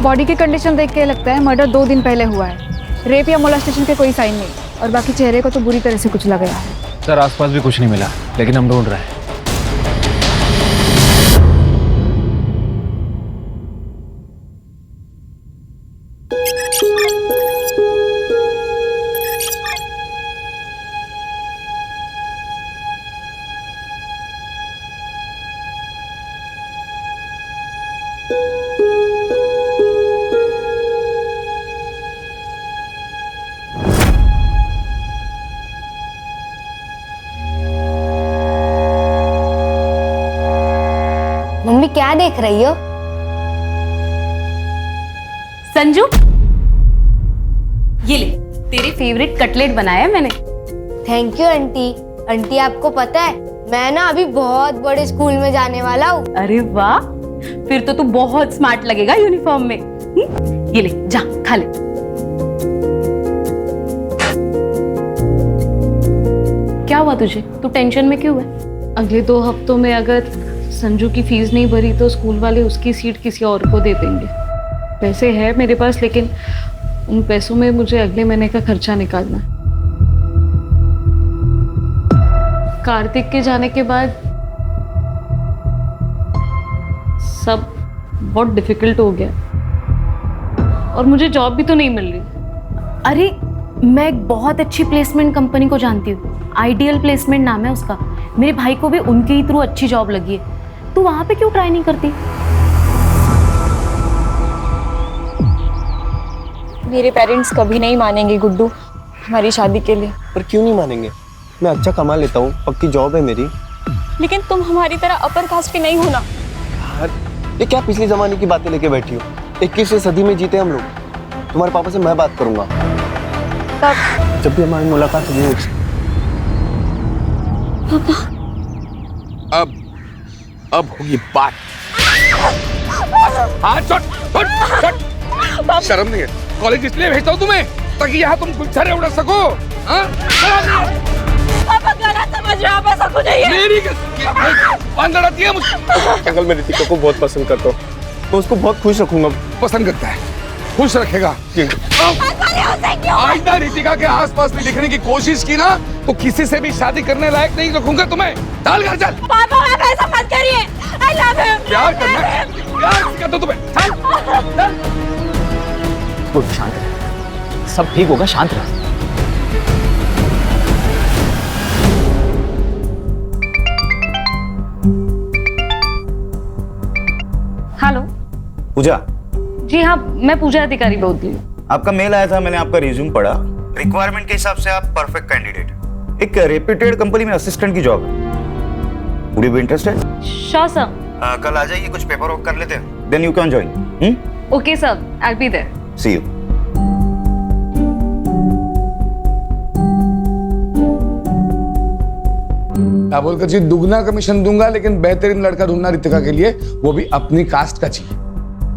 Body की condition देख के लगता है मर्डर 2 दिन पहले हुआ है। रेप या मोलेस्टेशन के कोई साइन नहीं, और बाकी चेहरे को तो बुरी तरह से कुछ लग गया है। सर आसपास भी कुछ नहीं मिला, लेकिन हम ढूंढ रहे हैं। मम्मी क्या देख रही हो? संजू, ये ले, तेरे फेवरेट कटलेट बनाया है मैंने। Thank you aunty. आंटी आपको पता है मैं ना अभी बहुत बड़े स्कूल में जाने वाला हूँ। अरे वाह, फिर तो तू बहुत स्मार्ट लगेगा यूनिफॉर्म में। ये ले, जा खा ले। क्या हुआ तुझे? तू टेंशन में क्यों है? अगले 2 हफ्तों में अगर संजू की फीस नहीं भरी तो स्कूल वाले उसकी सीट किसी और को दे देंगे। पैसे है मेरे पास, लेकिन उन पैसों में मुझे अगले महीने का खर्चा निकालना है। कार्तिक के जाने के बाद सब बहुत डिफिकल्ट हो गया, और मुझे जॉब भी तो नहीं मिल रही। अरे मैं एक बहुत अच्छी प्लेसमेंट कंपनी को जानती हूँ, आइडियल प्लेसमेंट नाम है उसका। मेरे भाई को भी उनके ही थ्रू अच्छी जॉब लगी है। तू वहां पे क्यों ट्राई नहीं करती? मेरे पेरेंट्स कभी नहीं मानेंगे गुड्डू हमारी शादी के लिए। पर क्यों नहीं मानेंगे? मैं अच्छा कमा लेता हूँ, पक्की जॉब है मेरी। लेकिन तुम हमारी तरह अपर कास्ट के नहीं हो ना। यार ये क्या पिछले जमाने की बातें लेके बैठी हो? 21वीं सदी में जीते हम लोग। तुम्हारे पापा से मैं बात करूंगा तब जब भी हमारी मुलाकात होगी। पापा अब होगी बात। हाथ छोड़, छोड़, छोड़। शर्म नहीं है? कॉलेज इसलिए भेजता हूँ तुम्हें ताकि यहाँ तुम गुलछरे उड़ा सको। पापा गलत समझ रहे हो, आप ऐसा कुछ नहीं है। मेरी बांध लड़ाती है मुझे। अंकल मैं रितिका को बहुत पसंद करता हूँ, मैं उसको बहुत खुश रखूंगा। पसंद करता है, खुश रखेगा। आइंदा रितिका के आसपास भी दिखने की कोशिश की ना तो किसी से भी शादी करने लायक नहीं रखूंगा तुम्हें। चल घर चल। पापा आप ऐसा मत करिए। I love him। प्यार करना है, प्यार करता तुम्हें। चल, चल। तो शांत रह, सब ठीक होगा, शांत रह। हेलो। पूजा? जी हाँ, मैं पूजा अधिकारी बोल रही हूँ। आपका मेल आया था, मैंने आपका रिज्यूम पढ़ा। रिक्वायरमेंट के हिसाब से आप परफेक्ट कैंडिडेट। एक रेप्यूटेड कंपनी में असिस्टेंट की जॉब है। Would you be interested? Sure sir. कल आ जाइए, कुछ पेपर वर्क कर लेते हैं, then you can join. Okay sir, I be there. See you. बोलकर जी दुगना कमीशन दूंगा, लेकिन बेहतरीन लड़का ढूंढना रितिका के लिए, वो भी अपनी कास्ट का चाहिए।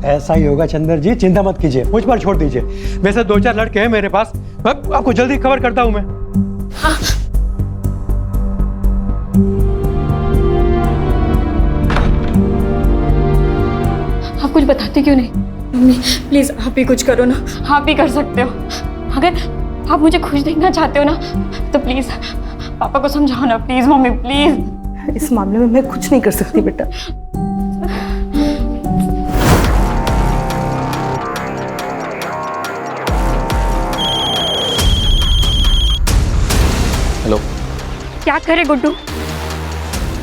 ऐसा ही होगा चंदर जी, चिंता मत कीजिए, मुझ पर छोड़ दीजिए। वैसे 2-4 लड़के हैं मेरे पास, आपको जल्दी खबर करता हूं मैं। हाँ। आप कुछ बताते क्यों नहीं? मम्मी प्लीज आप ही कुछ करो ना। आप भी कर सकते हो। अगर आप मुझे खुश देखना चाहते हो ना तो प्लीज पापा को समझाओ ना। Please mummy, please. इस मामले में मैं कुछ नहीं कर सकती बेटा। हेलो। क्या करे गुड्डू?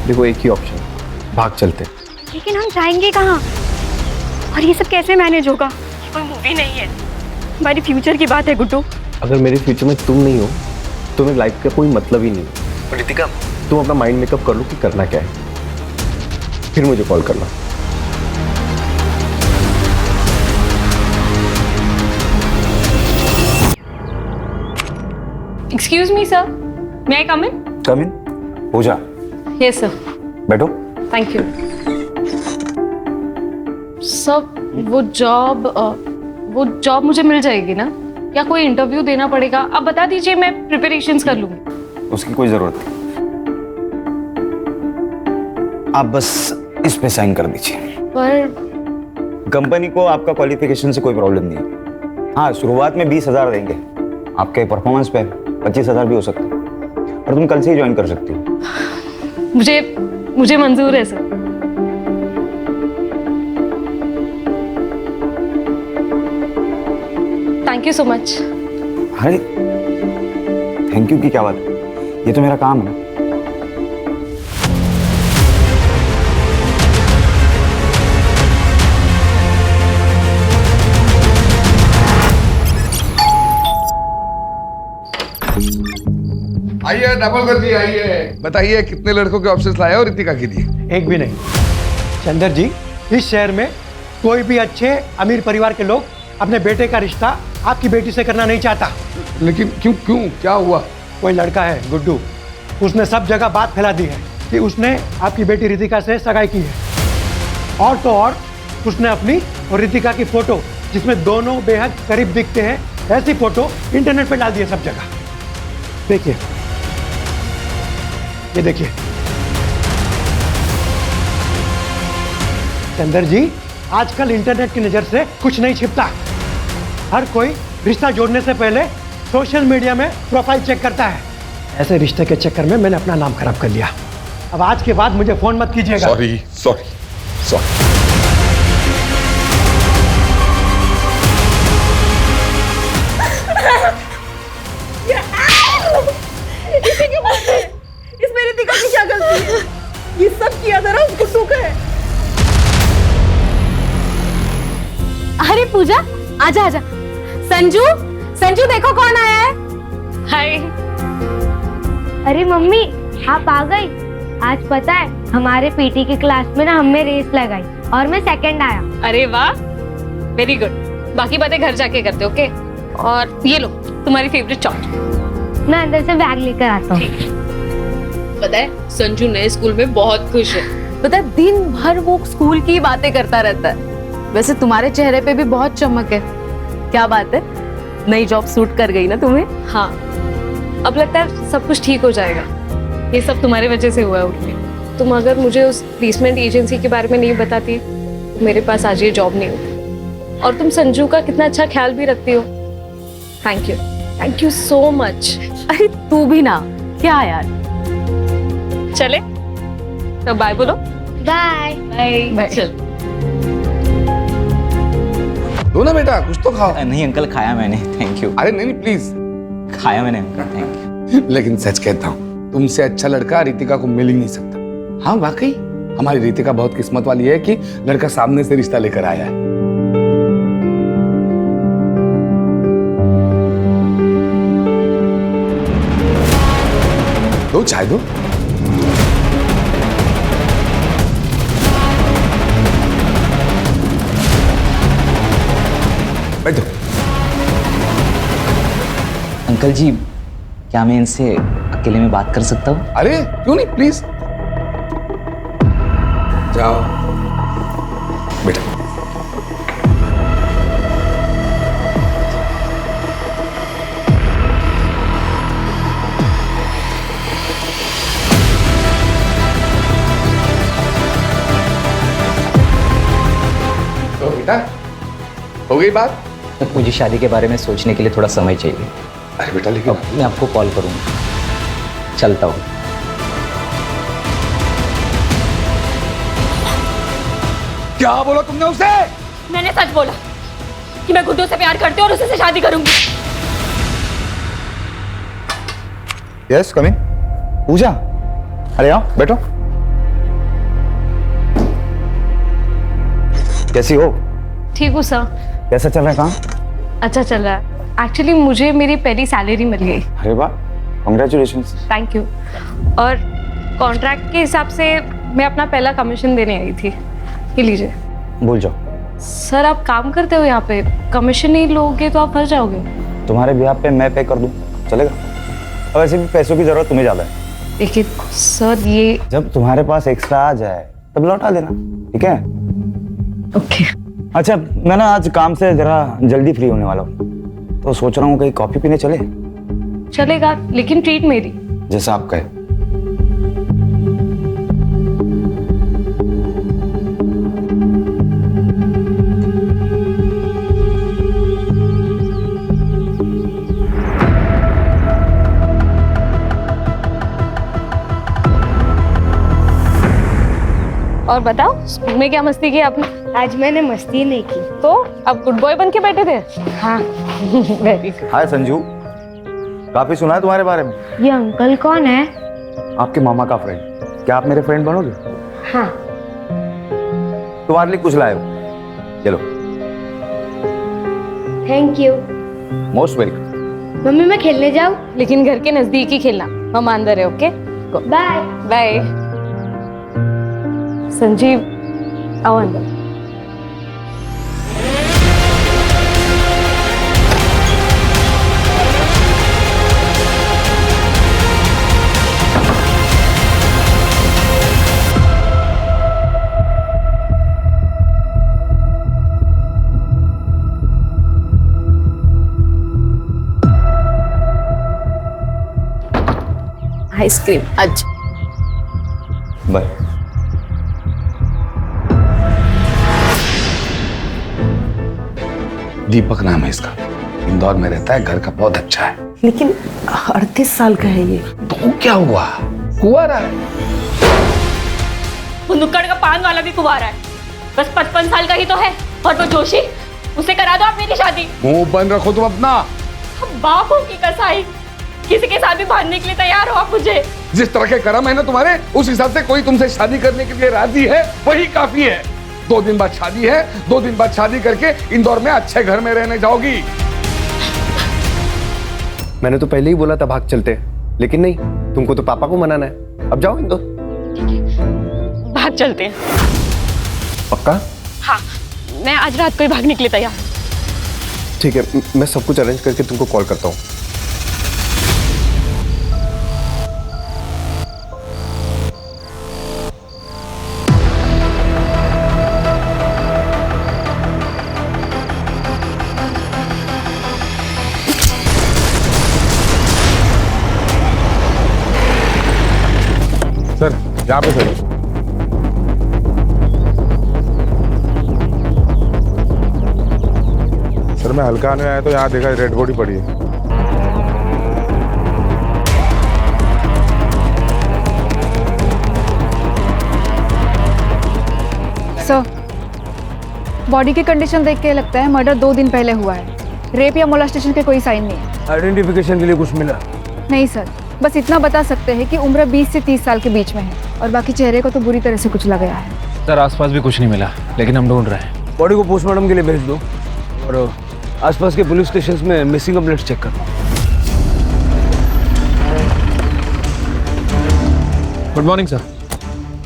देखो एक ही ऑप्शन, भाग चलते। लेकिन हम जाएंगे कहाँ? और ये सब कैसे मैनेज होगा? ये कोई मूवी नहीं है, हमारी फ्यूचर की बात है गुड्डू। अगर मेरे फ्यूचर में तुम नहीं हो तो मेरी लाइफ का कोई मतलब ही नहीं है। रितिका तुम अपना माइंड मेकअप कर लो कि करना क्या है, फिर मुझे कॉल करना। Excuse me sir, may I come in? Come in. Pooja? Yes sir. बैठो। Thank you sir. वो जॉब मुझे मिल जाएगी ना, या कोई इंटरव्यू देना पड़ेगा? आप बता दीजिए, मैं प्रिपरेशंस कर लूंगी। उसकी कोई जरूरत नहीं, आप बस इस पे साइन कर दीजिए। पर कंपनी को आपका क्वालिफिकेशन से कोई प्रॉब्लम नहीं है। हाँ, शुरुआत में 20,000 देंगे, आपके परफॉर्मेंस पे 25,000 भी हो सकता है, और तुम कल से ही ज्वाइन कर सकती हो। मुझे मंजूर है sir. Thank you so much. अरे थैंक यू की क्या बात है, ये तो मेरा काम है। आइए, डबल कर दिए, आइए। बताइए कितने लड़कों के ऑप्शंस लाए हो रितिका के लिए? एक भी नहीं। चंद्र जी, इस शहर में कोई भी अच्छे अमीर परिवार के लोग अपने बेटे का रिश्ता आपकी बेटी से करना नहीं चाहता। लेकिन क्यों क्यों क्या हुआ? कोई लड़का है गुड्डू, उसने सब जगह बात फैला दी है कि उसने आपकी बेटी रितिका से सगाई की है। और तो और उसने अपनी और रितिका की फोटो, जिसमें दोनों बेहद करीब दिखते हैं, ऐसी फोटो इंटरनेट पे डाल दी है सब जगह। देखिए, ये देखिए। चंदर जी, आजकल इंटरनेट की नजर से कुछ नहीं छिपता। हर कोई रिश्ता जोड़ने से पहले सोशल मीडिया में प्रोफाइल चेक करता है। ऐसे रिश्ते के चक्कर में मैंने अपना नाम खराब कर लिया। अब आज के बाद मुझे फोन मत कीजिएगा। Sorry sorry sorry. इसमें रितिका की क्या गलती है? ये सब किया जरा उसको सुख है। अरे पूजा, आजा आजा। संजू, संजू देखो कौन आया है। हाय। अरे मम्मी, आप आ गई। आज पता है हमारे पीटी की क्लास में ना हमने रेस लगाई और मैं सेकंड आया। अरे वाह, वेरी गुड। बाकी बातें घर जाके करते, ओके? और ये लो तुम्हारी फेवरेट चॉकलेट। मैं अंदर से बैग लेकर आता हूँ। पता है संजू नए स्कूल में बहुत खुश है। पता है दिन भर वो स्कूल की बातें करता रहता है। वैसे तुम्हारे चेहरे पे भी बहुत चमक है। क्या बात है, नई जॉब सूट कर गई ना तुम्हें? हाँ, अब लगता है सब कुछ ठीक हो जाएगा। ये सब तुम्हारे वजह से हुआ है उर्मी। तुम अगर मुझे उस प्लेसमेंट एजेंसी के बारे में नहीं बताती तो मेरे पास आज ये जॉब नहीं होती। और तुम संजू का कितना अच्छा ख्याल भी रखती हो। Thank you so much. अरे तू भी ना, क्या यार। चले तो बाय बोलो। Bye bye. चल दो ना बेटा, कुछ तो खाओ। नहीं अंकल, खाया मैंने, थैंक यू। अरे नहीं प्लीज। खाया मैंने अंकल, थैंक यू। लेकिन सच कहता हूँ, तुमसे अच्छा लड़का रितिका को मिल ही नहीं सकता। हाँ वाकई, हमारी रितिका बहुत किस्मत वाली है कि लड़का सामने से रिश्ता लेकर आया है। दो चाय दो। बैठो। अंकल जी, क्या मैं इनसे अकेले में बात कर सकता हूँ? अरे क्यों नहीं, प्लीज जाओ बेटा। तो बेटा, हो गई बात? मुझे शादी के बारे में सोचने के लिए थोड़ा समय चाहिए। अरे बेटा, लेकिन मैं आपको कॉल करूँगा। चलता हूँ। क्या बोला तुमने उसे? मैंने सच बोला कि मैं गुड्डू से प्यार करती हूँ और उसी से शादी करूंगी। Yes, come in. पूजा, अरे आओ बैठो। कैसी हो? ठीक हूँ सर। कैसा चल रहा है काम? अच्छा चल रहा है। एक्चुअली मुझे मेरी पहली सैलरी मिल गई। अरे वाह, कांग्रेचुलेशंस। Thank you. और कॉन्ट्रैक्ट के हिसाब से मैं अपना पहला कमीशन देने आई थी। ये लीजिए। भूल जाओ। सर आप काम करते हो यहाँ पे, कमीशन नहीं लोगे तो आप फंस जाओगे। तुम्हारे ब्याह पे मैं पे कर दूं, चलेगा? और वैसे भी पैसों की जरूरत तुम्हें ज्यादा है। लेकिन सर ये जब तुम्हारे पास एक्स्ट्रा आ जाए तब लौटा देना, ठीक है? ओके। अच्छा, मैं ना आज काम से जरा जल्दी फ्री होने वाला हूँ, तो सोच रहा हूँ कहीं कॉफी पीने चले। चलेगा, लेकिन ट्रीट मेरी। जैसा आप कहे। और बताओ स्कूल में क्या मस्ती की आपने? आज मैंने मस्ती नहीं की। तो अब गुड बॉय बन के बैठे थे? हाँ। Very good. हाय संजू, काफी सुना है तुम्हारे बारे में। ये अंकल कौन है? आपके मामा का फ्रेंड। क्या आप मेरे फ्रेंड बनोगे? हाँ। तुम्हारे लिए कुछ लाए हो, चलो। Thank you. Most welcome. Mummy मैं खेलने जाऊँ? लेकिन घर के नजदीक ही खेलना, हम अंदर है। Okay bye. बाय। संजीव आओ अंदर। आइसक्रीम आज। बाय। दीपक नाम है इसका, इंदौर में रहता है, घर का बहुत अच्छा है। लेकिन 38 साल का है ये। तो क्या हुआ, कुंवारा है। वो नुक्कड़ का पान वाला भी कुंवारा है, बस 55 साल का ही तो है। और वो जोशी, उसे करा दो आप मेरी शादी। मुंह बंद रखो तुम अपना। बापों की कसाई, किसी के साथ भी भागने के लिए तैयार हो आप मुझे। जिस तरह के कर्म है ना तुम्हारे, उस हिसाब से कोई तुमसे शादी करने के लिए राजी है वही काफी है। 2 दिन बाद शादी है, 2 दिन बाद शादी करके इंदौर में अच्छे घर में रहने जाओगी। मैंने तो पहले ही बोला था भाग चलते, लेकिन नहीं, तुमको तो पापा को मनाना है। अब जाओ इंदौर। भाग चलते हैं। पक्का? हाँ, मैं आज रात को ही भागने के लिए तैयार हूँ। ठीक है, मैं सब कुछ अरेंज करके तुमको कॉल करता हूँ। सर यहाँ पे सर। सर मैं हल्का आने आया तो यहाँ देखा रेड बॉडी पड़ी है। सर, बॉडी की कंडीशन देख के लगता है मर्डर 2 दिन पहले हुआ है। रेप या मोलेस्टेशन के कोई साइन नहीं है। आइडेंटिफिकेशन के लिए कुछ मिला? नहीं सर, बस इतना बता सकते हैं कि उम्र 20 से 30 साल के बीच में है, और बाकी चेहरे को तो बुरी तरह से कुचला गया है। सर आसपास भी कुछ नहीं मिला, लेकिन हम ढूंढ रहे हैं। बॉडी को पोस्टमार्टम के लिए भेज दो और आसपास के पुलिस स्टेशन में मिसिंग कंप्लेंट्स चेक करो। Good morning sir.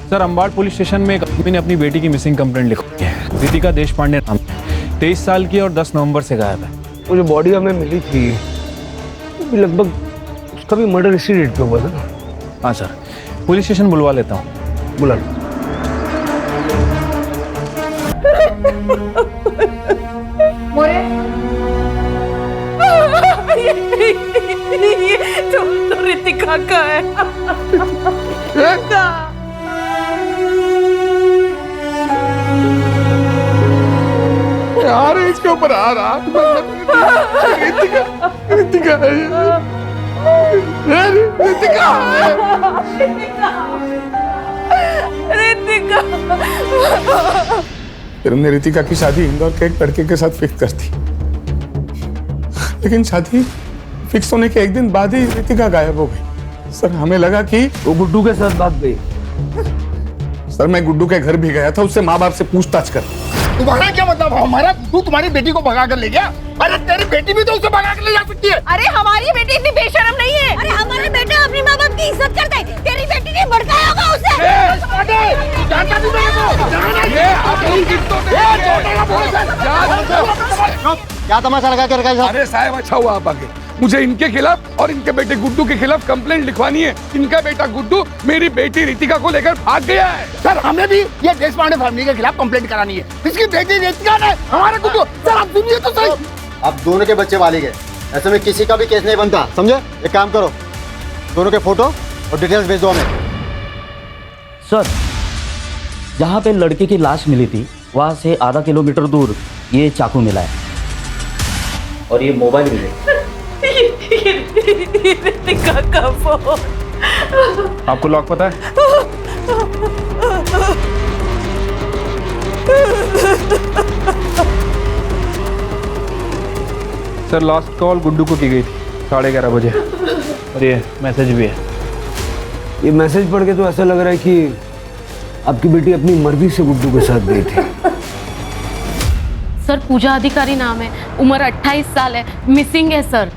Sir Ambad police station में एक आदमी ने अपनी बेटी की मिसिंग कंप्लेंट लिखवाई है। रितिका देशपांडे नाम, 23 साल की और 10 नवंबर से गायब है। वो जो बॉडी हमें मिली थी लगभग उसका भी मर्डर इसी डेट पे हुआ था ना? हाँ सर, पुलिस स्टेशन बुलवा लेता हूँ। बुला। मोरे, ये तो रितिका का है। यार इसके ऊपर आ रहा रितिका, रितिका है ये। रितिका तुमने रितिका की शादी इंदौर के एक लड़के के साथ फिक्स कर दी, लेकिन शादी फिक्स होने के 1 दिन बाद ही रितिका गायब हो गई। सर हमें लगा कि वो गुड्डू के साथ भाग गई। सर मैं गुड्डू के घर भी गया था, उससे माँ बाप से पूछताछ कर। तुम्हारा क्या मतलब? हमारा गुड्डू तुम्हारी बेटी को भगा कर ले गया? अरे तेरी बेटी भी तो उसे भगा कर ले जा सकती है। अरे हमारी बेटी इतनी बेशरम नहीं है। अरे हमारा बेटा अपनी माँ बाप की इज्जत करता है, तेरी बेटी ने भड़काया होगा उसे। क्या तमाशा लगा के रखा है? अरे साहब अच्छा हुआ आप आगे। मुझे इनके खिलाफ और इनके बेटे गुड्डू के खिलाफ कंप्लेंट लिखवानी है। इनका बेटा गुड्डू मेरी बेटी रितिका को लेकर भाग गया है। सर हमें भी ये देशपांडे फैमिली के खिलाफ कंप्लेंट करानी है। इसकी बेटी रितिका ने हमारे गुड्डू। सर आप सुनिए तो सही। अब दोनों के बच्चे वाले गए, ऐसे में किसी का भी केस नहीं बनता, समझे? एक काम करो, दोनों के फोटो और डिटेल्स भेज दो हमें। सर, जहाँ पे लड़के की लाश मिली थी वहाँ से आधा किलोमीटर दूर ये चाकू मिला है और ये मोबाइल मिले। रितिका का फोन। आपको लॉक पता है? सर लास्ट कॉल गुड्डू को की गई थी 11:30 बजे और ये मैसेज भी है। ये मैसेज पढ़ के तो ऐसा लग रहा है कि आपकी बेटी अपनी मर्जी से गुड्डू के साथ गई थी। सर पूजा अधिकारी नाम है, उम्र 28 साल है, मिसिंग है सर।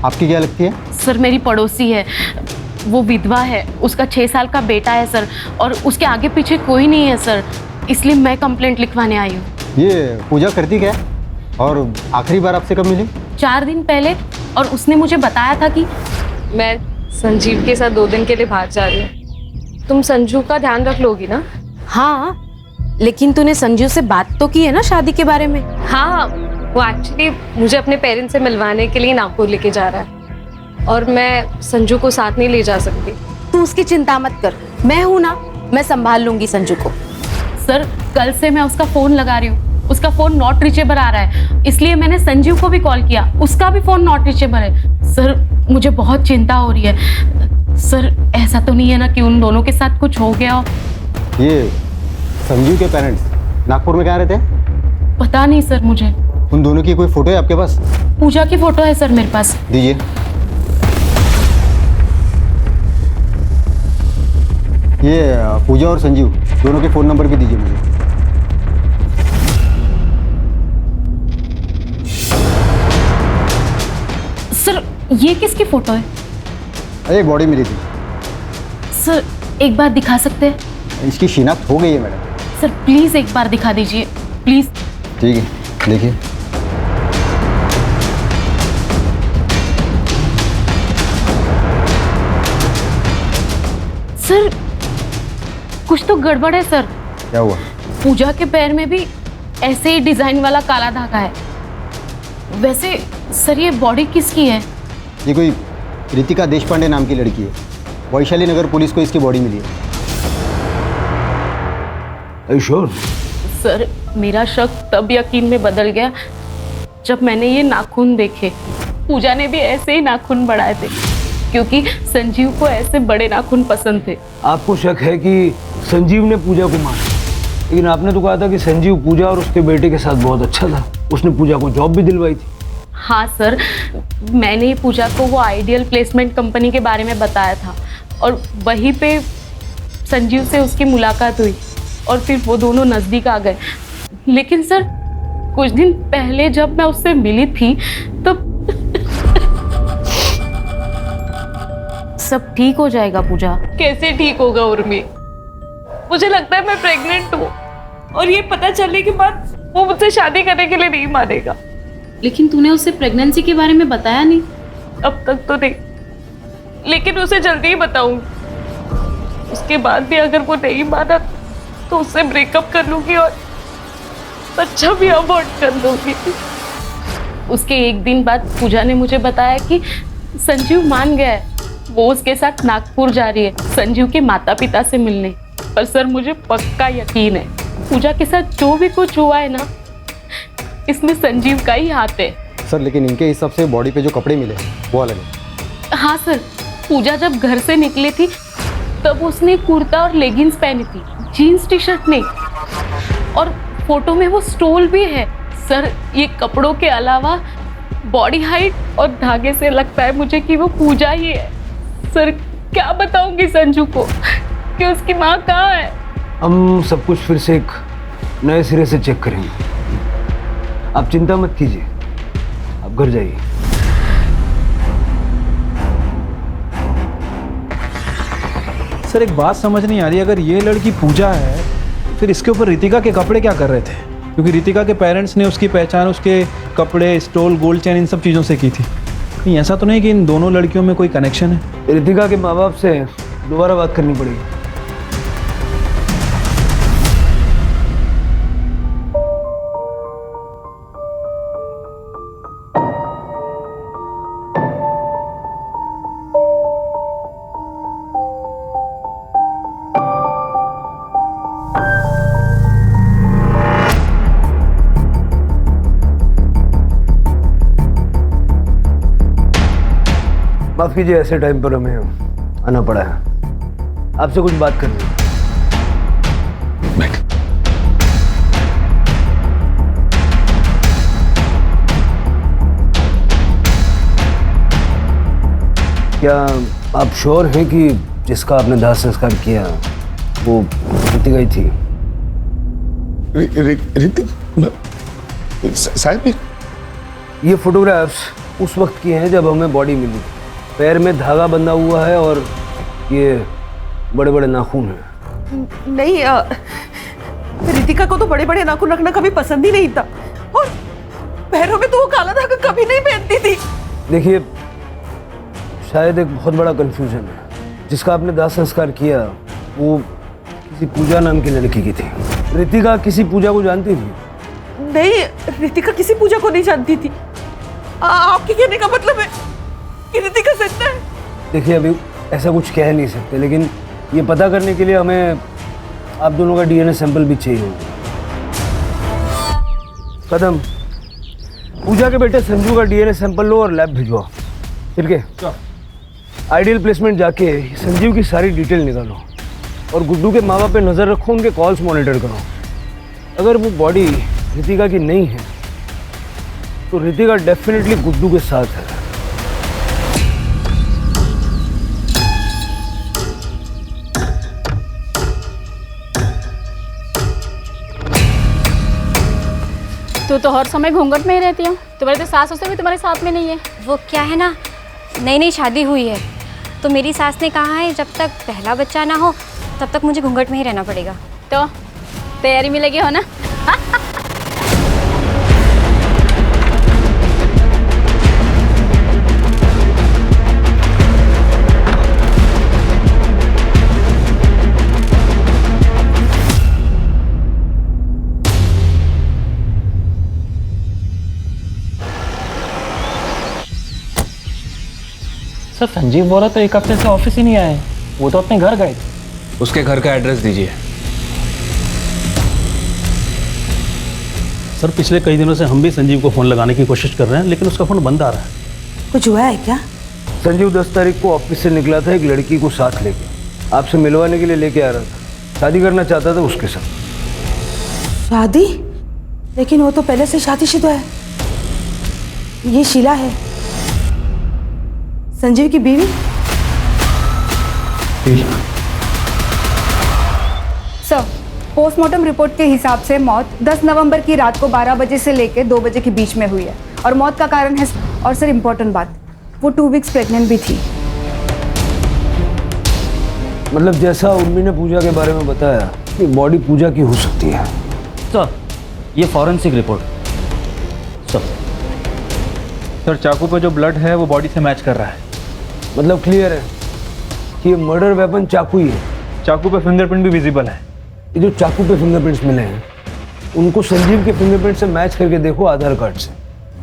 आपकी क्या लगती है? सर मेरी पड़ोसी है, वो विधवा है, उसका 6 साल का बेटा है सर, और उसके आगे पीछे कोई नहीं है सर, इसलिए मैं कंप्लेंट लिखवाने आई हूँ। ये पूजा करती क्या है? और आखिरी बार आपसे कब मिली? 4 दिन पहले, और उसने मुझे बताया था कि मैं संजीव के साथ 2 दिन के लिए बाहर जा रही हूँ। तुम संजू का ध्यान रख लोगी ना? हाँ, लेकिन तूने संजू से बात तो की है ना शादी के बारे में? हाँ, वो एक्चुअली मुझे अपने पेरेंट्स से मिलवाने के लिए नागपुर लेके जा रहा है और मैं संजू को साथ नहीं ले जा सकती। तू उसकी चिंता मत कर, मैं हूं ना, मैं संभाल लूंगी संजू को। सर कल से मैं उसका फोन लगा रही हूँ, उसका फोन नॉट रीचेबल आ रहा है, इसलिए मैंने संजीव को भी कॉल किया, उसका भी फोन नॉट रीचेबल है। सर मुझे बहुत चिंता हो रही है। सर ऐसा तो नहीं है ना कि उन दोनों के साथ कुछ हो गया हो? ये संजीव के पेरेंट्स नागपुर में कहाँ रहते हैं? पता नहीं सर मुझे। उन दोनों की कोई फोटो है आपके पास? पूजा की फोटो है सर मेरे पास। दीजिए। ये पूजा और संजीव दोनों के फ़ोन नंबर भी दीजिए मुझे। सर ये किसकी फोटो है? अरे बॉडी मिली थी। सर एक बार दिखा सकते हैं? इसकी शिनाख्त हो गई है मैडम। सर प्लीज़ एक बार दिखा दीजिए प्लीज़। ठीक है, देखिए। सर कुछ तो गड़बड़ है सर। क्या हुआ? पूजा के पैर में भी ऐसे ही डिजाइन वाला काला धागा है। वैसे सर ये बॉडी किसकी है? ये कोई रितिका देशपांडे नाम की लड़की है, वैशाली नगर पुलिस को इसकी बॉडी मिली है। श्योर? सर मेरा शक तब यकीन में बदल गया जब मैंने ये नाखून देखे। पूजा ने भी ऐसे ही नाखून बढ़ाए थे क्योंकि संजीव को ऐसे बड़े नाखून पसंद थे। आपको शक है कि संजीव ने पूजा को मारा, लेकिन आपने तो कहा था कि संजीव पूजा और उसके बेटे के साथ बहुत अच्छा था, उसने पूजा को जॉब भी दिलवाई थी। हाँ सर, मैंने ही पूजा को वो आइडियल प्लेसमेंट कंपनी के बारे में बताया था और वहीं पे संजीव से उसकी मुलाकात हुई और फिर वो दोनों नज़दीक आ गए। लेकिन सर कुछ दिन पहले जब मैं उससे मिली थी तब सब ठीक हो जाएगा पूजा। कैसे ठीक होगा उर्मी? मुझे लगता है मैं प्रेग्नेंट हूँ और ये पता चलने के बाद वो मुझसे शादी करने के लिए नहीं मानेगा। लेकिन तूने उससे प्रेगनेंसी के बारे में बताया नहीं। अब तक तो नहीं, लेकिन उसे जल्दी ही बताऊंगी। उसके बाद भी अगर वो नहीं माना तो उससे ब्रेकअप कर लूंगी और बच्चा भी अबॉर्ट कर लूंगी। उसके एक दिन बाद पूजा ने मुझे बताया कि संजीव मान गया है, वो उसके साथ नागपुर जा रही है संजीव के माता पिता से मिलने। पर सर मुझे पक्का यकीन है पूजा के साथ जो भी कुछ हुआ है ना, इसमें संजीव का ही हाथ है। सर लेकिन इनके हिसाब से बॉडी पे जो कपड़े मिले वो अलग है। हाँ सर, पूजा जब घर से निकली थी तब उसने कुर्ता और लेगिंग्स पहनी थी, जीन्स टी शर्ट नहीं। और फोटो में वो स्टोल भी है। सर ये कपड़ों के अलावा बॉडी हाइट और धागे से लगता है मुझे कि वो पूजा ही है। सर क्या बताऊंगी संजू को कि उसकी माँ कहाँ है? हम सब कुछ फिर से एक नए सिरे से चेक करेंगे, आप चिंता मत कीजिए, आप घर जाइए। सर एक बात समझ नहीं आ रही, अगर ये लड़की पूजा है फिर इसके ऊपर रितिका के कपड़े क्या कर रहे थे? क्योंकि रितिका के पेरेंट्स ने उसकी पहचान उसके कपड़े, स्टोल, गोल्ड चेन, इन सब चीज़ों से की थी। कहीं ऐसा तो नहीं कि इन दोनों लड़कियों में कोई कनेक्शन है? रितिका के माँ बाप से दोबारा बात करनी पड़ेगी। माफ कीजिए, ऐसे टाइम पर हमें आना पड़ा है, आपसे कुछ बात करनी है। क्या आप श्योर हैं कि जिसका आपने दाह संस्कार किया वो रितिका ही थी? ऋतिक साहब, ये फोटोग्राफ्स उस वक्त की हैं जब हमें बॉडी मिली। पैर में धागा बंधा हुआ है और ये बड़े बड़े नाखून हैं। नहीं, रितिका को तो बड़े बड़े नाखून रखना कभी पसंद ही नहीं था, और पैरों में तो वो काला धागा कभी नहीं पहनती थी। देखिए, शायद एक बहुत बड़ा कंफ्यूजन है। जिसका आपने दाह संस्कार किया वो किसी पूजा नाम की लड़की की थी। रितिका किसी पूजा को जानती थी? नहीं, रितिका किसी पूजा को नहीं जानती थी। आपके कहने का मतलब है कि रितिका सच है? देखिए, अभी ऐसा कुछ कह नहीं सकते, लेकिन ये पता करने के लिए हमें आप दोनों का डीएनए सैंपल भी चाहिए होगा। कदम, पूजा के बेटे संजू का डीएनए सैंपल लो और लैब भिजवाओ। ठीक है? आइडियल प्लेसमेंट जाके संजीव की सारी डिटेल निकालो और गुड्डू के माँ बाप पे नज़र रखो, उनके कॉल्स मॉनिटर करो। अगर वो बॉडी रितिका की नहीं है तो रितिका डेफिनेटली गुड्डू के साथ है। तू तो हर समय घूंघट में ही रहती है, तुम्हारे तो सास ससुर भी तुम्हारे साथ में नहीं है। वो क्या है ना, नई नई शादी हुई है तो मेरी सास ने कहा है जब तक पहला बच्चा ना हो तब तक मुझे घूंघट में ही रहना पड़ेगा। तो तैयारी में लगी हो ना? सर, संजीव बोला तो एक हफ्ते से ऑफिस ही नहीं आए, वो तो अपने घर गए। उसके घर का एड्रेस दीजिए। सर, पिछले कई दिनों से हम भी संजीव को फ़ोन लगाने की कोशिश कर रहे हैं, लेकिन उसका फ़ोन बंद आ रहा है। कुछ हुआ है क्या? संजीव 10 तारीख को ऑफिस से निकला था एक लड़की को साथ लेके, आपसे मिलवाने के लिए लेके आ रहा था। शादी करना चाहता था उसके साथ। शादी? लेकिन वो तो पहले से शादीशुदा है। ये शीला है, संजीव की बीवी। सर, पोस्टमार्टम रिपोर्ट के हिसाब से मौत 10 नवंबर की रात को 12 बजे से लेकर 2 बजे के बीच में हुई है और मौत का कारण है। और सर, इम्पोर्टेंट बात, वो 2 वीक्स प्रेग्नेंट भी थी। मतलब जैसा उर्मी ने पूजा के बारे में बताया कि बॉडी पूजा की हो सकती है। सर, ये फॉरेंसिक रिपोर्ट। सर, चाकू पे जो ब्लड है वो बॉडी से मैच कर रहा है। मतलब क्लियर है कि ये मर्डर वेपन चाकू ही है। चाकू पे फिंगरप्रिंट भी विजिबल है। ये जो चाकू पे फिंगरप्रिंट्स मिले हैं उनको संजीव के फिंगरप्रिंट से मैच करके देखो आधार कार्ड से।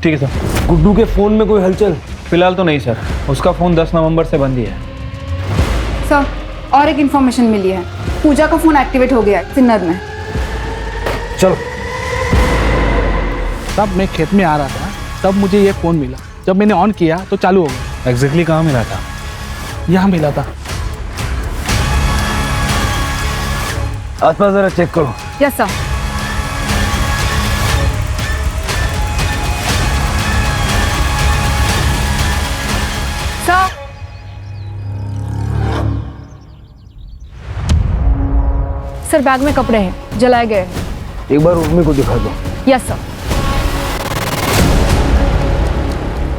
ठीक है सर। गुड्डू के फ़ोन में कोई हलचल? फिलहाल तो नहीं सर, उसका फ़ोन 10 नवंबर से बंद ही है। सर, और एक इन्फॉर्मेशन मिली है, पूजा का फ़ोन एक्टिवेट हो गया है सिन्नर में। चलो। तब मैं खेत में आ रहा था, तब मुझे ये फ़ोन मिला। जब मैंने ऑन किया तो चालू हो गया। एग्जैक्टली कहाँ मिला था? यहाँ मिला था। आसपास जरा चेक करो। Yes sir. सर, बैग में कपड़े हैं, जलाए गए हैं। एक बार उर्मी को दिखा दो। Yes sir.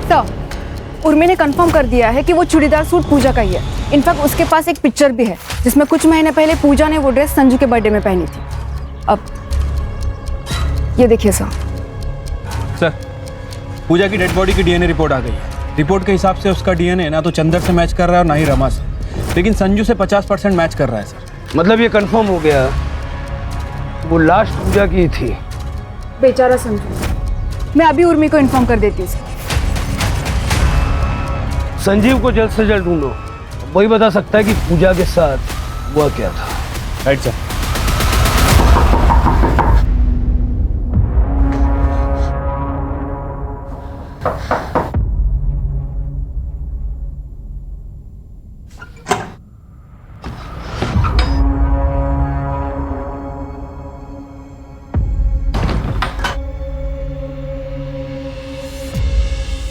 सर, उर्मी ने कंफर्म कर दिया है कि वो चूड़ीदार सूट पूजा का ही है। इनफैक्ट उसके पास एक पिक्चर भी है जिसमें कुछ महीने पहले पूजा ने वो ड्रेस संजू के बर्थडे में पहनी थी। अब ये देखिए सर। सर, पूजा की डेड बॉडी की डीएनए रिपोर्ट आ गई है। रिपोर्ट के हिसाब से उसका डीएनए ना तो चंदर से मैच कर रहा है और ना ही रमा से, लेकिन संजू से 50% मैच कर रहा है सर। मतलब ये कंफर्म हो गया वो लास्ट पूजा की थी। बेचारा संजू। मैं अभी उर्मी को इन्फॉर्म कर देती हूँ। संजीव को जल्द से जल्द ढूंढो, वही बता सकता है कि पूजा के साथ हुआ क्या था। Right sir.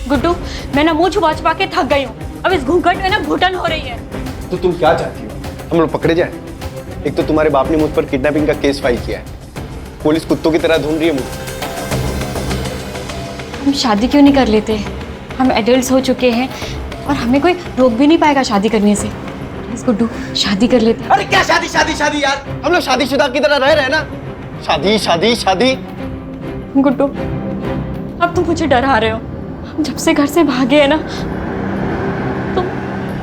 गुड्डू, मैं ना मुंह छुपा छुपा के थक गई हूँ। अब इस घूंघट में ना घुटन हो रही है। तो तुम क्या चाहती हो, हम लोग पकड़े जाए? एक तो तुम्हारे बाप ने मुझ पर किडनैपिंग का केस फाइल किया है, पुलिस कुत्तों की तरह ढूंढ रही है मुझे। हम शादी क्यों नहीं कर लेते? हम एडल्ट्स हो चुके हैं और हमें कोई रोक भी नहीं पाएगा शादी करने से। प्लीज गुड्डू, शादी कर लेते हैं। अरे क्या शादी शादी शादी यार, हम लोग शादीशुदा की तरह रह रहे हैं ना। शादी शादी शादी। गुड्डू, अब तुम मुझे डरा रहे हो। हम जब से घर से भागे हैं ना, तुम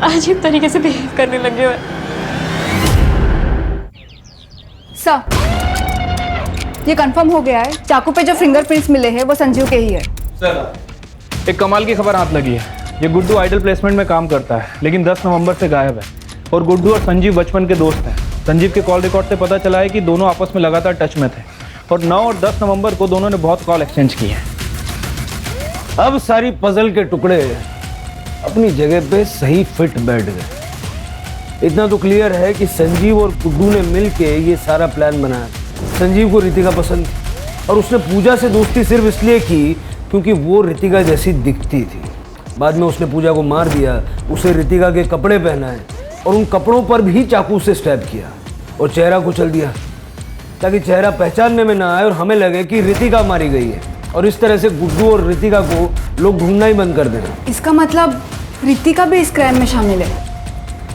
अजीब तरीके से बिहेव करने लगे हो। सर, ये कंफर्म हो गया है, चाकू पे जो फिंगरप्रिंट्स मिले हैं वो संजीव के ही है। सर, एक कमाल की खबर हाथ लगी है। ये गुड्डू आइडल प्लेसमेंट में काम करता है, लेकिन 10 नवंबर से गायब है। और गुड्डू और संजीव बचपन के दोस्त हैं। संजीव के कॉल रिकॉर्ड से पता चला है कि दोनों आपस में लगातार टच में थे और 9 और 10 नवंबर को दोनों ने बहुत कॉल एक्सचेंज किए हैं। अब सारी पजल के टुकड़े अपनी जगह पे सही फिट बैठ गए। इतना तो क्लियर है कि संजीव और गुड्डू ने मिलके ये सारा प्लान बनाया। संजीव को रितिका पसंद थी और उसने पूजा से दोस्ती सिर्फ इसलिए की क्योंकि वो रितिका जैसी दिखती थी। बाद में उसने पूजा को मार दिया, उसे रितिका के कपड़े पहनाए और उन कपड़ों पर भी चाकू से स्टैब किया और चेहरा कुचल दिया ताकि चेहरा पहचानने में ना आए और हमें लगे कि रितिका मारी गई है। और इस तरह से गुड्डू और रितिका को लोग ढूंढना ही बंद कर देना। इसका मतलब रितिका भी इस क्राइम में शामिल है?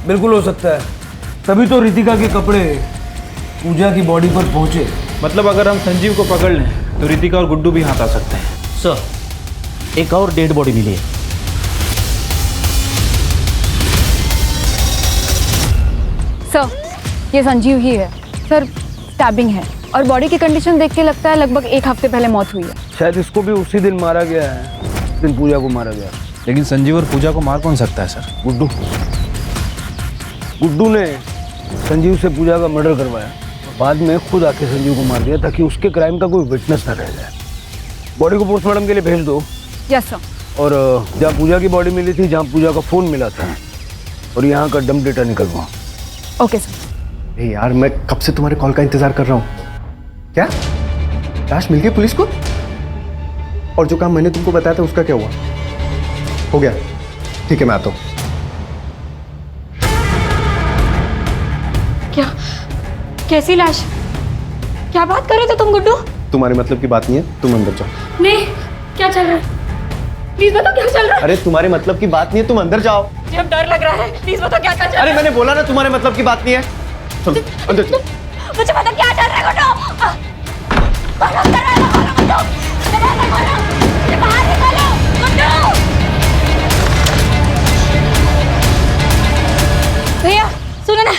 बिल्कुल हो सकता है, तभी तो रितिका के कपड़े पूजा की बॉडी पर पहुंचे। मतलब अगर हम संजीव को पकड़ लें तो रितिका और गुड्डू भी हाथ आ सकते हैं। सर, एक और डेड बॉडी मिली है। सर, ये संजीव ही है। सर, स्टैबिंग है और बॉडी की कंडीशन देख के लगता है लगभग 1 हफ्ते पहले मौत हुई है। शायद इसको भी उसी दिन मारा गया है, उस दिन पूजा को मारा गया। लेकिन संजीव और पूजा को मार कौन सकता है सर? गुड्डू। गुड्डू ने संजीव से पूजा का मर्डर करवाया, बाद में खुद आके संजीव को मार दिया ताकि उसके क्राइम का कोई विटनेस न रह जाए। बॉडी को पोस्टमार्टम के लिए भेज दो। Yes sir. और जहाँ पूजा की बॉडी मिली थी, जहाँ पूजा का फोन मिला था, और यहाँ का डंप डेटा निकलवाओ। Okay sir. ए यार, मैं कब से तुम्हारे कॉल का इंतजार कर रहा हूँ। क्या लाश मिल गई पुलिस को? और जो काम मैंने तुमको बताया था उसका क्या हुआ? हो गया, ठीक है, मैं आता हूँ। क्या? कैसी लाश? क्या बात कर रहे थे तुम गुड्डू? तुम्हारे मतलब की बात नहीं है, तुम अंदर जाओ। नहीं, क्या चल रहा है? प्लीज बताओ क्या चल रहा है? अरे तुम्हारे मतलब की बात नहीं है, तुम अंदर जाओ। मुझे अब डर लग रहा है, प्लीज बताओ क्या चल रहा है? अरे मैंने बोला ना तुम्हारे मतलब की बात नहीं है। चलो अंदर चलो। मुझे पता क्या चल रहा है गुड्डू। भैया सुनो ना,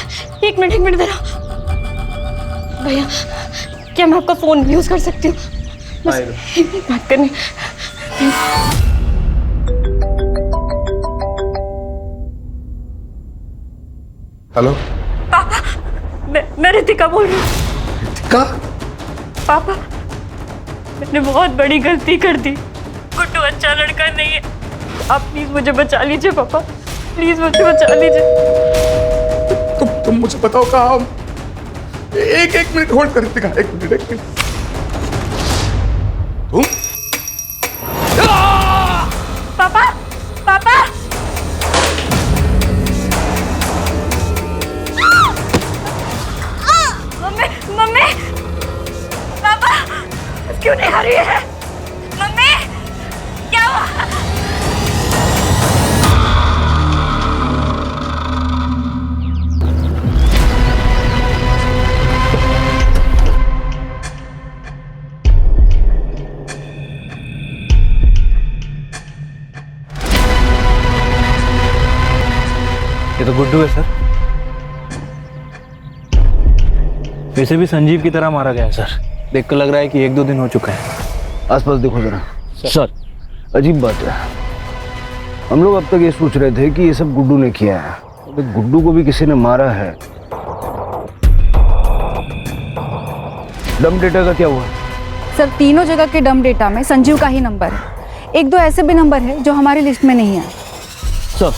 एक मिनट जरा। भैया, क्या मैं आपका फोन यूज कर सकती हूँ? बस एक मिनट बात करनी। हेलो पापा, मैं रितिका बोल रही हूँ। रितिका? पापा, मैंने बहुत बड़ी गलती कर दी। गुड्डू अच्छा लड़का नहीं है, आप प्लीज मुझे बचा लीजिए पापा, प्लीज मुझे बचा लीजिए। तुम मुझे बताओ कहाँ हम? एक मिनट होल्ड कर रितिका, एक मिनट। तुम? पापा, पापा, मम्मी, पापा, क्यों नहीं आ रही है? मम्मी, क्या हुआ? ये तो गुड्डू है सर। वैसे भी संजीव की तरह मारा गया है सर। देखकर लग रहा है कि 1-2 दिन हो चुका है। आसपास देखो जरा। सर, अजीब बात है, हम लोग अब तक ये सोच रहे थे कि ये सब गुड्डू ने किया है, तो गुड्डू को भी किसी ने मारा है। डंप डेटा का क्या हुआ? सर, तीनों जगह के डंप डेटा में संजीव का ही नंबर है। 1-2 ऐसे भी नंबर है जो हमारी लिस्ट में नहीं है। सर,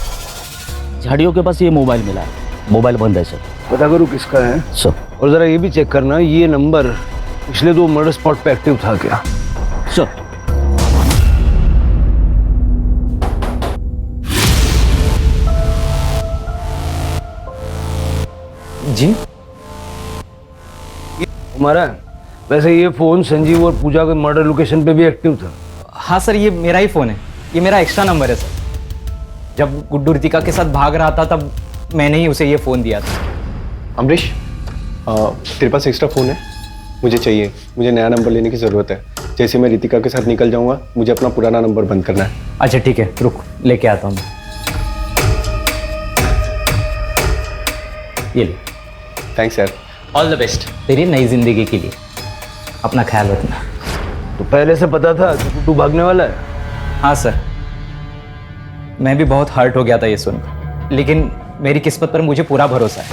झाड़ियों के पास ये मोबाइल मिला है, मोबाइल बंद है सर। पता करो किसका है सर। और जरा ये भी चेक करना ये नंबर पिछले 2 मर्डर स्पॉट पे एक्टिव था क्या? जी हमारा वैसे ये फोन संजीव और पूजा के मर्डर लोकेशन पे भी एक्टिव था। हाँ सर, ये मेरा ही फ़ोन है, ये मेरा एक्स्ट्रा नंबर है सर। जब गुड्डू रितिका के साथ भाग रहा था तब मैंने ही उसे ये फ़ोन दिया था। अमरीश, तेरे पास एक्स्ट्रा फ़ोन है? मुझे चाहिए, मुझे नया नंबर लेने की ज़रूरत है। जैसे मैं रितिका के साथ निकल जाऊंगा, मुझे अपना पुराना नंबर बंद करना है। अच्छा ठीक है, रुक लेके आता हूँ। ये ले। थैंक्स यार। ऑल द बेस्ट तेरी नई जिंदगी के लिए। अपना ख्याल रखना। तो पहले से पता था कि गुड्डू भागने वाला है? हाँ सर, मैं भी बहुत हर्ट हो गया था ये सुनकर, लेकिन मेरी किस्मत पर मुझे पूरा भरोसा है।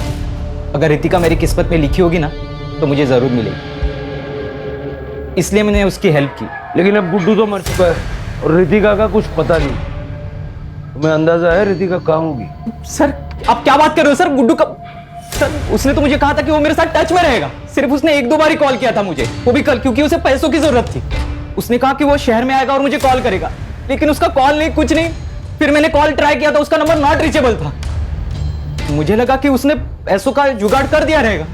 अगर रितिका मेरी किस्मत में लिखी होगी ना तो मुझे ज़रूर मिलेगी, इसलिए मैंने उसकी हेल्प की। लेकिन अब गुड्डू तो मर चुका है और रितिका का कुछ पता नहीं। तुम्हें अंदाजा है रितिका कहाँ होगी? सर आप क्या बात कर रहे हो सर? गुड्डू का सर, उसने तो मुझे कहा था कि वो मेरे साथ टच में रहेगा। सिर्फ उसने 1-2 बार ही कॉल किया था मुझे, वो भी कल, क्योंकि उसे पैसों की जरूरत थी। उसने कहा कि वो शहर में आएगा और मुझे कॉल करेगा, लेकिन उसका कॉल नहीं, कुछ नहीं। फिर मैंने कॉल ट्राई किया तो उसका नंबर नॉट रीचेबल था। मुझे लगा कि उसने पैसों का जुगाड़ कर दिया रहेगा।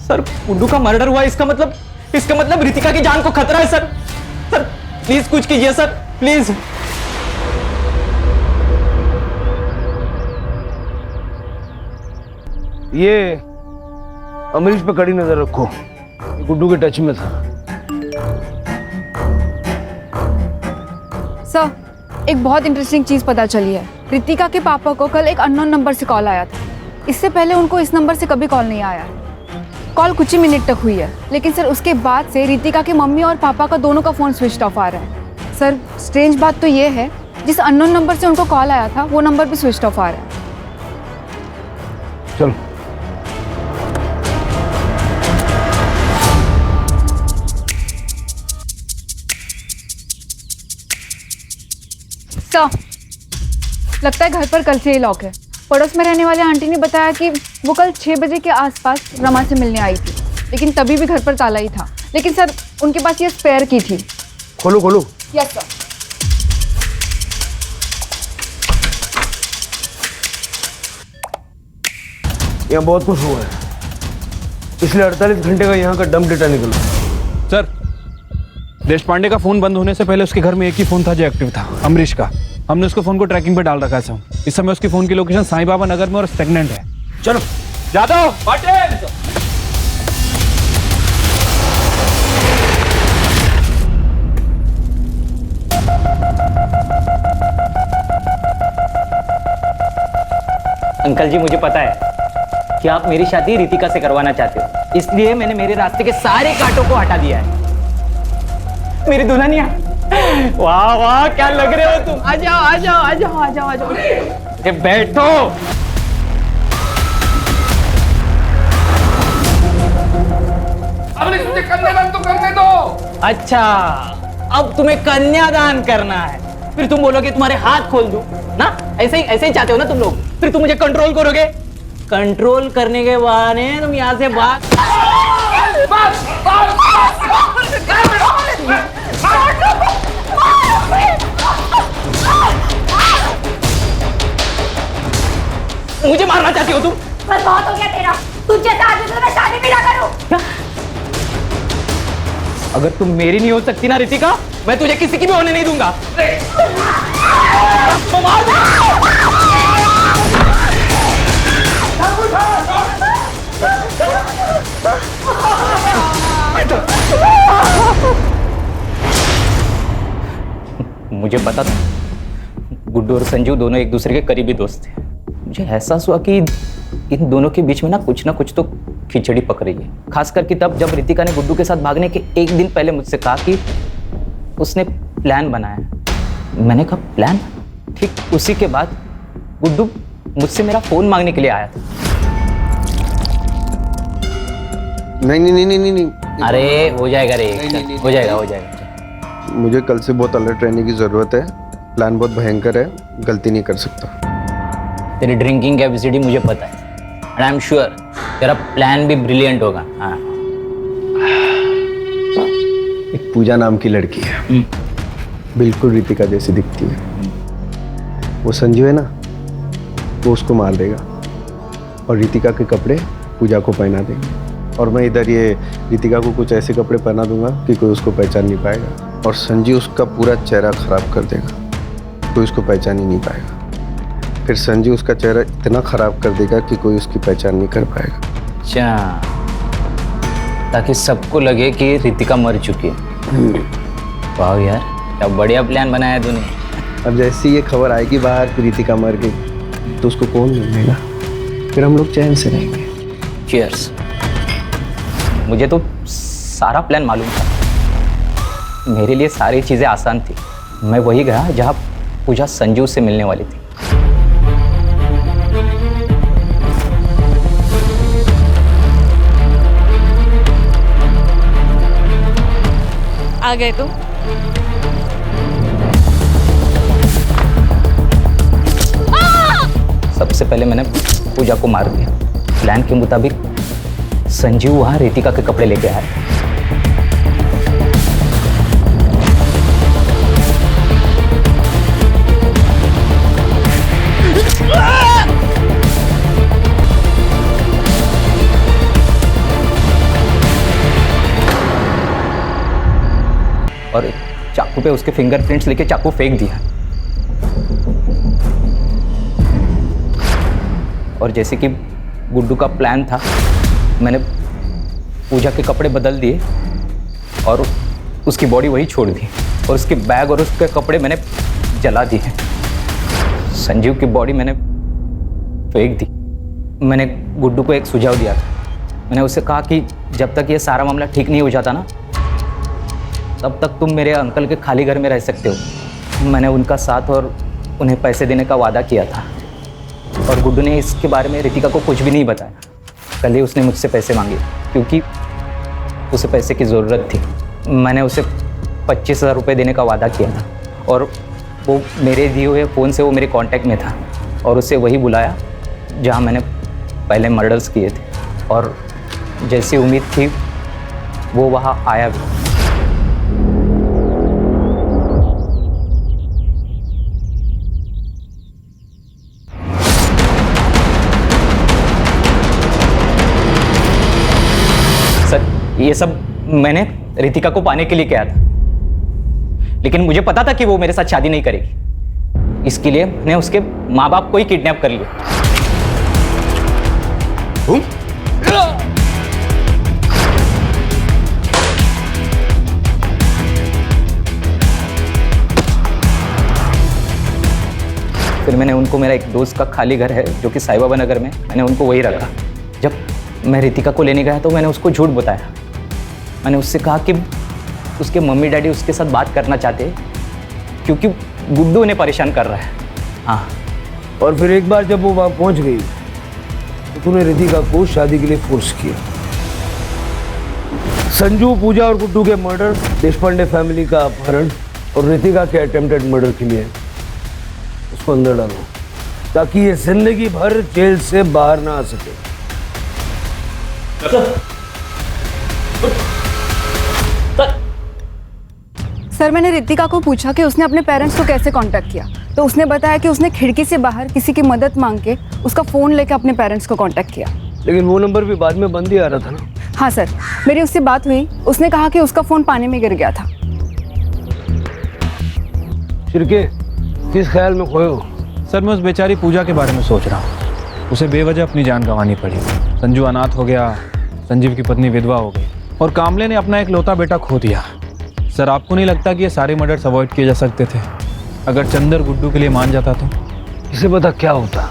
सर गुड्डू का मर्डर हुआ, इसका मतलब रितिका की जान को खतरा है सर। सर प्लीज कुछ कीजिए सर, प्लीज। ये अमरीश पे कड़ी नजर रखो, गुड्डू के टच में था। सर, एक बहुत इंटरेस्टिंग चीज़ पता चली है। रितिका के पापा को कल एक अननोन नंबर से कॉल आया था। इससे पहले उनको इस नंबर से कभी कॉल नहीं आया। कॉल कुछ ही मिनट तक हुई है, लेकिन सर उसके बाद से रितिका के मम्मी और पापा का दोनों का फ़ोन स्विच ऑफ आ रहा है। सर स्ट्रेंज बात तो ये है, जिस अननोन नंबर से उनको कॉल आया था वो नंबर भी स्विच ऑफ आ रहा है। चलो सर, लगता है घर पर कल से ही लॉक है। पड़ोस में रहने वाले आंटी ने बताया कि वो कल 6 बजे के आसपास रमा से मिलने आई थी, लेकिन तभी भी घर पर ताला ही था। लेकिन सर उनके पास ये स्पेयर की थी। खोलो खोलो। Yes sir. यहाँ बहुत कुछ हुआ है, पिछले 48 घंटे का यहाँ का डंप डेटा निकला। सर देश पांडे का फोन बंद होने से पहले उसके घर में एक ही फोन था जो एक्टिव था, अमरीश का। हमने उसके फोन को ट्रैकिंग पे डाल रखा है। इस समय उसकी फोन की लोकेशन साईं बाबा नगर में और स्टेगनेंट है। चलो जादव पाटिल। अंकल जी मुझे पता है कि आप मेरी शादी रितिका से करवाना चाहते हो, इसलिए मैंने मेरे रास्ते के सारे कांटों को हटा दिया है। मेरी दुल्हनिया, वाह वाह क्या लग रहे हो तुम। आ जाओ आ जाओ आ जाओ आ जाओ आ जाओ। ये बैठो। अमरीश मुझे कन्यादान तो करने दो। अच्छा अब तुम्हें कन्यादान करना है, फिर तुम बोलोगे तुम्हारे हाथ खोल दूं ना? ऐसे ही चाहते हो ना तुम लोग? फिर तुम मुझे कंट्रोल करोगे, कंट्रोल करने के बहाने तुम यहाँ से भाग। मुझे मारना चाहती हो तुम? बस बहुत हो गया तेरा। तुझ जैसा आदमी से मैं शादी भी ना करूं। क्या? अगर तुम मेरी नहीं हो सकती ना रितिका, मैं तुझे किसी की भी होने नहीं दूंगा। मुझे पता था गुड्डू और संजू दोनों एक दूसरे के करीबी दोस्त थे। मुझे एहसास हुआ कि इन दोनों के बीच में ना कुछ तो खिचड़ी पक रही है। खास करके तब जब रितिका ने गुड्डू के साथ भागने के एक दिन पहले मुझसे कहा कि उसने प्लान बनाया। मैंने कहा प्लान? ठीक उसी के बाद गुड्डू मुझसे मेरा फोन मांगने के लिए आया था। नहीं। अरे हो जाएगा रे, हो जाएगा। मुझे कल से बहुत अलर्ट रहने की जरूरत है। प्लान बहुत भयंकर है, गलती नहीं कर सकता। तेरी ड्रिंकिंग कैपेसिटी मुझे पता है, एंड आई एम श्योर तेरा प्लान भी ब्रिलियंट होगा। हाँ। एक पूजा नाम की लड़की है, बिल्कुल रितिका जैसी दिखती है। वो संजू है ना, वो उसको मार देगा और रितिका के कपड़े पूजा को पहना देंगे और मैं इधर ये रितिका को कुछ ऐसे कपड़े पहना दूंगा कि कोई उसको पहचान नहीं पाएगा और संजू उसका पूरा चेहरा खराब कर देगा, कोई उसको पहचान ही नहीं पाएगा। फिर संजू उसका चेहरा इतना खराब कर देगा कि कोई उसकी पहचान नहीं कर पाएगा। अच्छा, ताकि सबको लगे कि रितिका मर चुकी है। वाह यार, क्या बढ़िया प्लान बनाया तूने। अब जैसे ये खबर आएगी बाहर कि रितिका मर गई तो उसको कौन मिलेगा, फिर हम लोग चैन से रहेंगे। चीयर्स। मुझे तो सारा प्लान मालूम था, मेरे लिए सारी चीज़ें आसान थी। मैं वही गया जहाँ पूजा संजू से मिलने वाली थी। आ गए तुम? सबसे पहले मैंने पूजा को मार दिया। प्लान के मुताबिक संजीव वहां रितिका के कपड़े लेके आया। और चाकू पे उसके फिंगरप्रिंट्स लेके चाकू फेंक दिया। और जैसे कि गुड्डू का प्लान था, मैंने पूजा के कपड़े बदल दिए और उसकी बॉडी वही छोड़ दी और उसके बैग और उसके कपड़े मैंने जला दिए। संजीव की बॉडी मैंने फेंक दी। मैंने गुड्डू को एक सुझाव दिया था। मैंने उससे कहा कि जब तक ये सारा मामला ठीक नहीं हो जाता ना, तब तक तुम मेरे अंकल के खाली घर में रह सकते हो। मैंने उनका साथ और उन्हें पैसे देने का वादा किया था और गुड्डू ने इसके बारे में रितिका को कुछ भी नहीं बताया। कल ही उसने मुझसे पैसे मांगे क्योंकि उसे पैसे की ज़रूरत थी। मैंने उसे 25,000 रुपये देने का वादा किया था और वो मेरे दिए हुए फ़ोन से वो मेरे कांटेक्ट में था और उसे वही बुलाया जहाँ मैंने पहले मर्डर्स किए थे। और जैसी उम्मीद थी वो वहाँ आया भी। सर, ये सब मैंने रितिका को पाने के लिए किया था, लेकिन मुझे पता था कि वो मेरे साथ शादी नहीं करेगी। इसके लिए मैंने उसके माँ बाप को ही किडनैप कर लिया। फिर मैंने उनको, मेरा एक दोस्त का खाली घर है जो कि साई बाबा नगर में, मैंने उनको वही रखा। जब मैं रितिका को लेने गया तो मैंने उसको झूठ बताया। मैंने उससे कहा कि उसके मम्मी डैडी उसके साथ बात करना चाहते हैं क्योंकि गुड्डू उन्हें परेशान कर रहा है। हाँ, और फिर एक बार जब वो वहाँ पहुँच गई तो तूने रितिका को शादी के लिए फोर्स किया। संजू, पूजा और गुड्डू के मर्डर, देशपांडे फैमिली का अपहरण और रितिका के अटेम्प्टेड मर्डर के लिए उसको अंदर डालो ताकि ये जिंदगी भर जेल से बाहर ना आ सके। सर, मैंने रितिका को पूछा कि उसने अपने पेरेंट्स को कैसे कांटेक्ट किया, तो उसने बताया कि उसने खिड़की से बाहर किसी की मदद मांग के उसका फ़ोन लेकर अपने पेरेंट्स को कांटेक्ट किया। लेकिन वो नंबर भी बाद में बंद ही आ रहा था ना। हाँ सर, मेरी उससे बात हुई। उसने कहा कि उसका फ़ोन पानी में गिर गया था। शिरके, किस ख्याल में खोए हो? सर, मैं उस बेचारी पूजा के बारे में सोच रहा हूँ। उसे बेवजह अपनी जान गंवानी पड़ी। संजू अनाथ हो गया, संजीव की पत्नी विधवा हो गई और कामले ने अपना एक लौता बेटा खो दिया। सर, आपको नहीं लगता कि ये सारे मर्डर्स अवॉइड किए जा सकते थे अगर चंदर गुड्डू के लिए मान जाता तो? इसे पता क्या होता,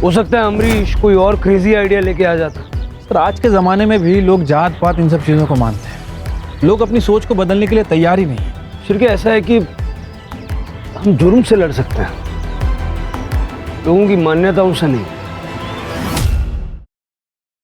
हो सकता है अमरीश कोई और क्रेजी आइडिया लेके आ जाता। सर, आज के ज़माने में भी लोग जात पात इन सब चीज़ों को मानते हैं। लोग अपनी सोच को बदलने के लिए तैयार ही नहीं। शिरके, ऐसा है कि हम जुर्म से लड़ सकते हैं, लोगों की मान्यताओं से नहीं।